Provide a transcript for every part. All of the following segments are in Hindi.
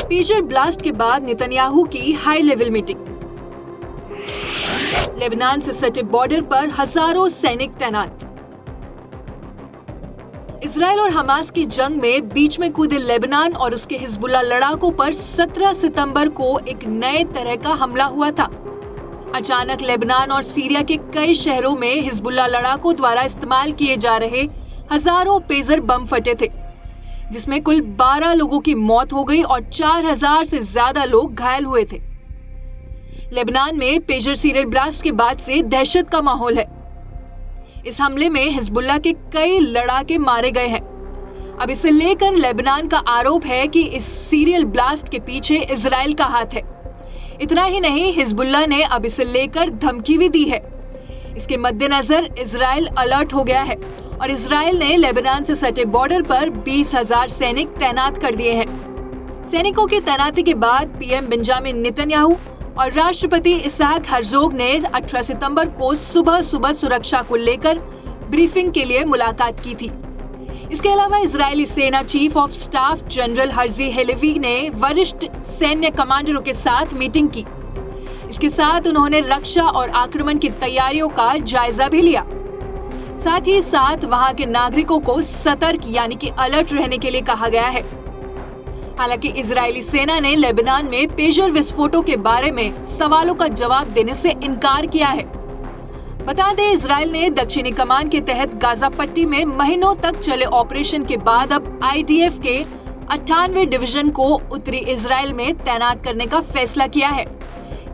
पेजर ब्लास्ट के बाद नेतन्याहू की हाई लेवल मीटिंग। लेबनान से सटे बॉर्डर पर हजारों सैनिक तैनात। इजराइल और हमास की जंग में बीच में कूदे लेबनान और उसके हिजबुल्लाह लड़ाकों पर 17 सितंबर को एक नए तरह का हमला हुआ था। अचानक लेबनान और सीरिया के कई शहरों में हिजबुल्लाह लड़ाकों द्वारा इस्तेमाल किए जा रहे हजारों पेजर बम फटे थे, जिसमें कुल 12 लोगों की मौत हो गई और 4000 से ज्यादा लोग घायल हुए थे। लेबनान में पेजर सीरियल ब्लास्ट के बाद से दहशत का माहौल है। इस हमले में हिजबुल्लाह के कई लड़ाके मारे गए हैं। अब इसे लेकर लेबनान का आरोप है कि इस सीरियल ब्लास्ट के पीछे इजराइल का हाथ है। इतना ही नहीं, हिजबुल्लाह ने अब इसे लेकर धमकी भी दी है। इसके मद्देनजर इजराइल अलर्ट हो गया है और इजराइल ने लेबनान से सटे बॉर्डर पर 20,000 सैनिक तैनात कर दिए हैं। सैनिकों की तैनाती के बाद पीएम बेंजामिन नेतन्याहू और राष्ट्रपति इसहाक हर्जोग ने 18 सितंबर को सुबह सुरक्षा को लेकर ब्रीफिंग के लिए मुलाकात की थी। इसके अलावा इजरायली सेना chief of staff general Herzi Halevi ने वरिष्ठ सैन्य कमांडरों के साथ मीटिंग की। इसके साथ उन्होंने रक्षा और आक्रमण की तैयारियों का जायजा भी लिया। साथ ही साथ वहां के नागरिकों को सतर्क यानी कि अलर्ट रहने के लिए कहा गया है। हालांकि इजरायली सेना ने लेबनान में पेजर विस्फोटों के बारे में सवालों का जवाब देने से इनकार किया है। बता दें, इजराइल ने दक्षिणी कमान के तहत गाजा पट्टी में महीनों तक चले ऑपरेशन के बाद अब आईडीएफ के 98 डिवीजन को उत्तरी इजराइल में तैनात करने का फैसला किया है।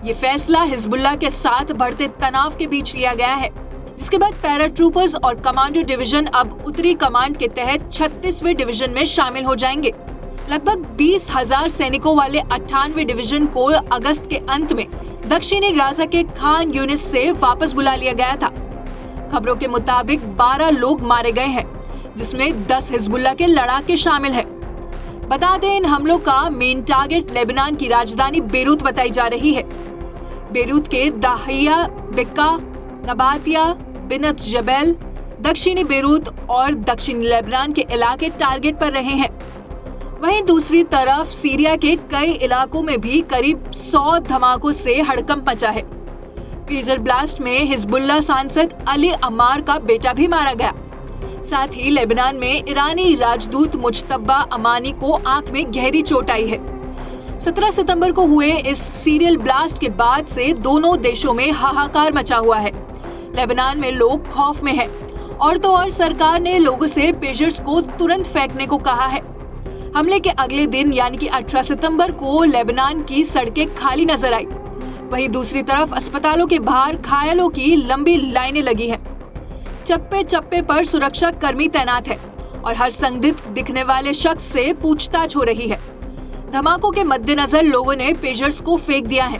ये फैसला हिजबुल्लाह के साथ बढ़ते तनाव के बीच लिया गया है, जिसके बाद पैराट्रूपर्स और कमांडो डिवीजन अब उत्तरी कमांड के तहत 36वें डिवीजन में शामिल हो जाएंगे। लगभग 20,000 सैनिकों वाले 98 डिवीजन को अगस्त के अंत में दक्षिणी गाजा के खान यूनिस से वापस बुला लिया गया था। खबरों के मुताबिक 12 लोग मारे गए हैं, जिसमें 10 हिजबुल्लाह के लड़ाके शामिल हैं। बता दें, इन हमलों का मेन टारगेट लेबनान की राजधानी बेरूत बताई जा रही है। बेरूत के दाहिया, बिक्का, नबातिया, बिनत जबेल, दक्षिणी बेरूत और दक्षिणी लेबनान के इलाके टारगेट पर रहे हैं। वहीं दूसरी तरफ सीरिया के कई इलाकों में भी करीब 100 धमाकों से हड़कंप मचा है। पेजर ब्लास्ट में हिजबुल्लाह सांसद अली अमार का बेटा भी मारा गया। साथ ही लेबनान में ईरानी राजदूत मुज्तबा अमानी को आंख में गहरी चोट आई है। 17 सितंबर को हुए इस सीरियल ब्लास्ट के बाद से दोनों देशों में हाहाकार मचा हुआ है। लेबनान में लोग खौफ में हैं और तो और सरकार ने लोगों से पेजर्स को तुरंत फेंकने को कहा है। हमले के अगले दिन यानी कि 18 सितंबर को लेबनान की सड़कें खाली नजर आई। वहीं दूसरी तरफ अस्पतालों के बाहर घायलों की लंबी लाइनें लगी हैं। चप्पे चप्पे पर सुरक्षा कर्मी तैनात है और हर संदिग्ध दिखने वाले शख्स से पूछताछ हो रही है। धमाकों के मद्देनजर लोगों ने पेजर्स को फेंक दिया है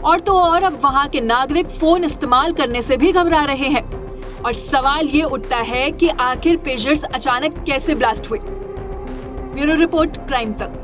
और तो और अब वहां के नागरिक फोन इस्तेमाल करने से भी घबरा रहे हैं। और सवाल ये उठता है कि आखिर पेजर्स अचानक कैसे ब्लास्ट हुए। ब्यूरो रिपोर्ट, क्राइम तक।